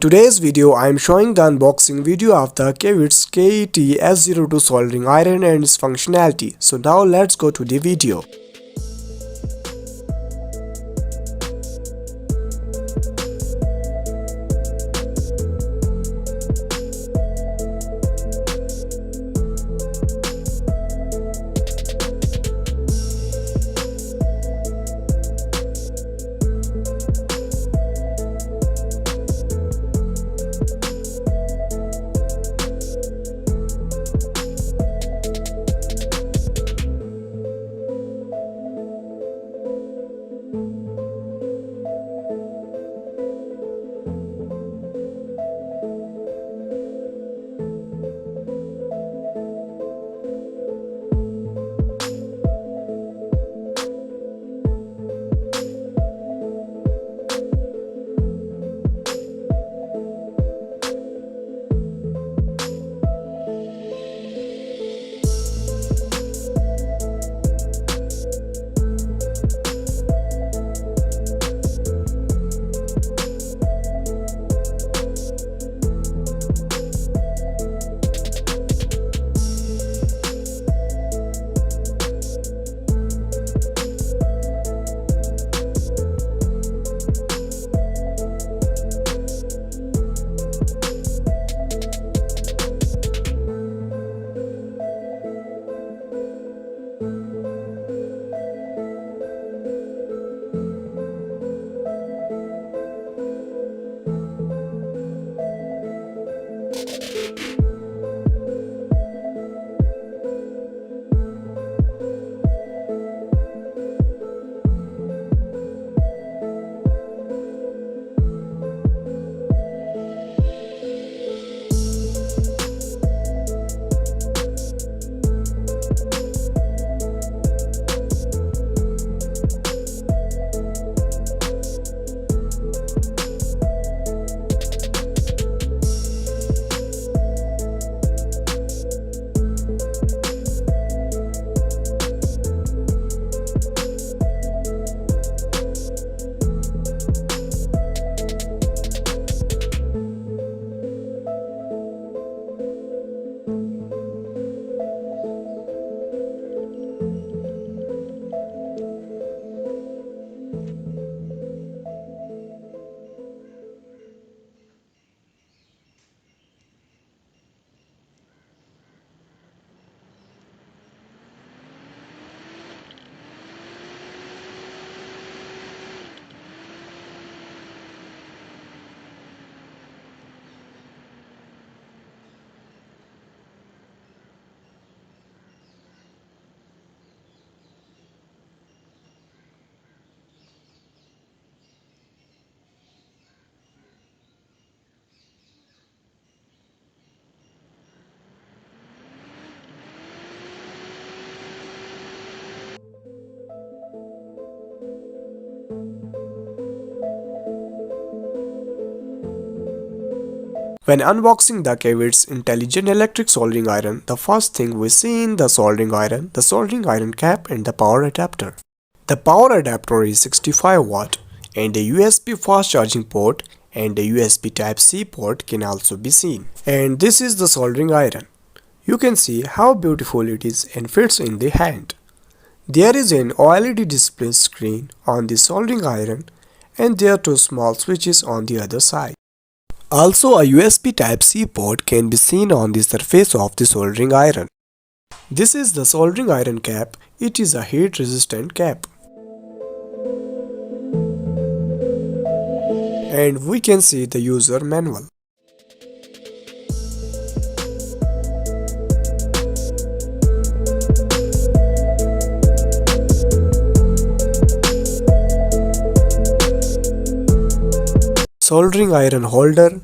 today's video, I am showing the unboxing video of the KIWEETS KETS02 soldering iron and its functionality. So now let's go to the video. When unboxing the KIWEETS Intelligent Electric Soldering Iron, the first thing we see in the soldering iron cap and the power adapter. The power adapter is 65 watt and a USB fast charging port and a USB Type-C port can also be seen. And this is the soldering iron. You can see how beautiful it is and fits in the hand. There is an OLED display screen on the soldering iron and there are two small switches on the other side. Also, a USB Type-C port can be seen on the surface of the soldering iron. This is the soldering iron cap. It is a heat resistant cap. And we can see the user manual. Soldering iron holder,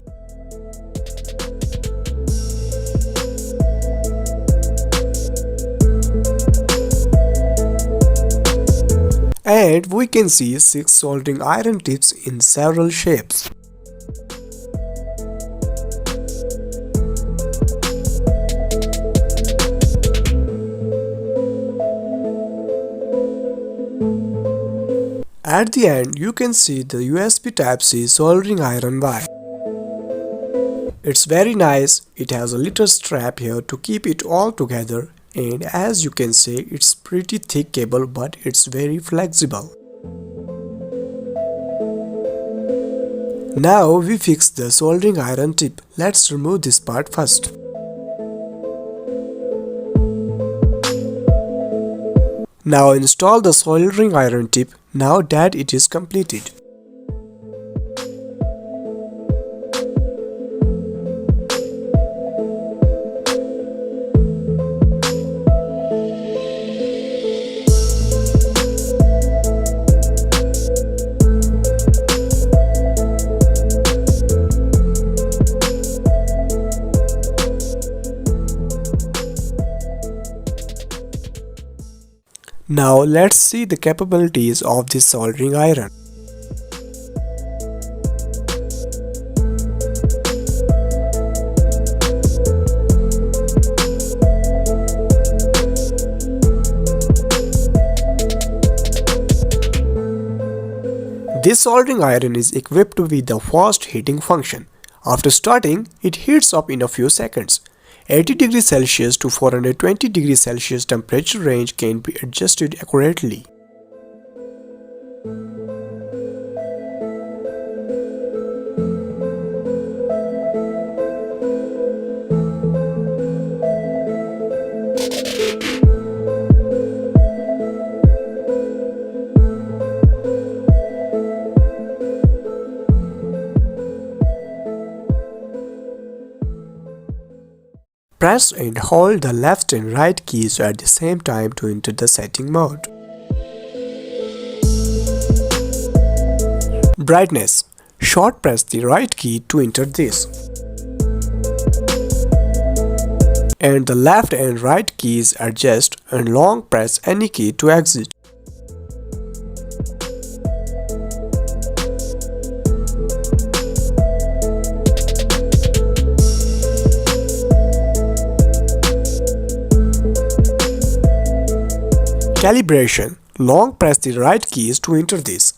and we can see 6 soldering iron tips in several shapes. At the end, you can see the USB Type-C soldering iron wire. It's very nice. It has a little strap here to keep it all together, and as you can see, it's pretty thick cable, but it's very flexible. Now we fix the soldering iron tip. Let's remove this part first. Now install the soldering iron tip now that it is completed. Now let's see the capabilities of this soldering iron. This soldering iron is equipped with the fast heating function. After starting, it heats up in a few seconds. 80 degrees Celsius to 420 degrees Celsius temperature range can be adjusted accurately. Press and hold the left and right keys at the same time to enter the setting mode. Brightness. Short press the right key to enter this. And the left and right keys adjust and long press any key to exit. Calibration. Long press the right keys to enter this.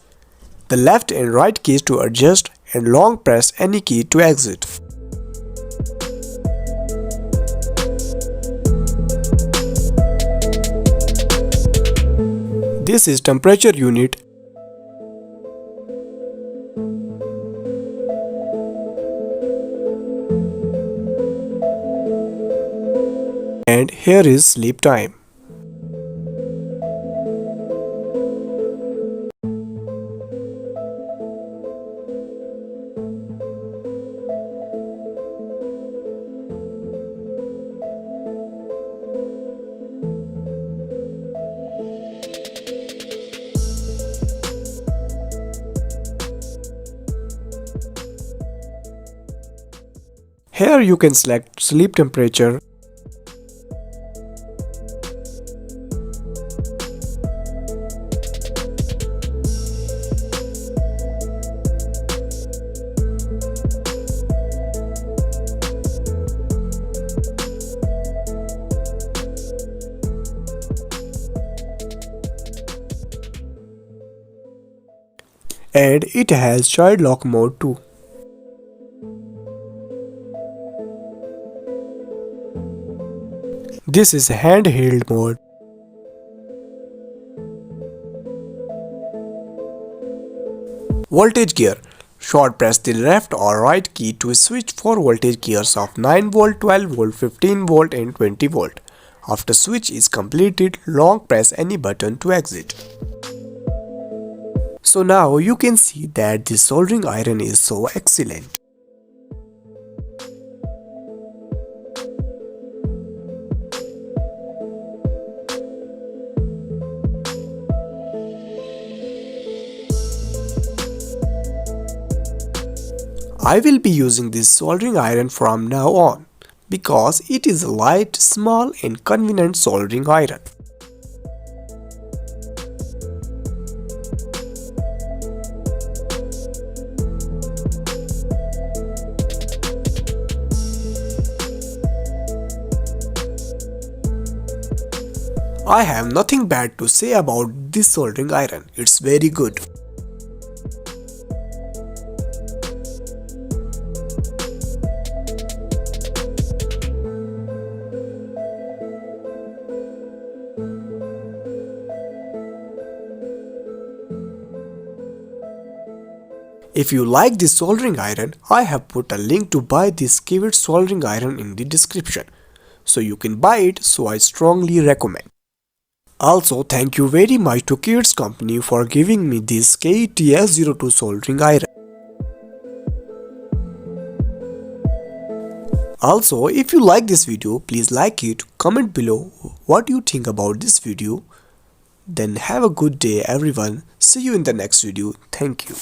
The left and right keys to adjust and long press any key to exit. This is temperature unit. And here is sleep time. Here you can select sleep temperature, and it has child lock mode too. This is handheld mode. Voltage gear. Short press the left or right key to switch 4 voltage gears of 9 volt, 12 volt, 15 volt and 20 volt. After switch is completed, long press any button to exit. So now you can see that this soldering iron is so excellent. I will be using this soldering iron from now on because it is a light, small and convenient soldering iron. I have nothing bad to say about this soldering iron. It's very good. If you like this soldering iron, I have put a link to buy this KIWEETS soldering iron in the description. So you can buy it, so I strongly recommend. Also, thank you very much to KIWEETS company for giving me this KIWEETS02 soldering iron. Also, if you like this video, please like it, comment below what you think about this video. Then have a good day everyone. See you in the next video. Thank you.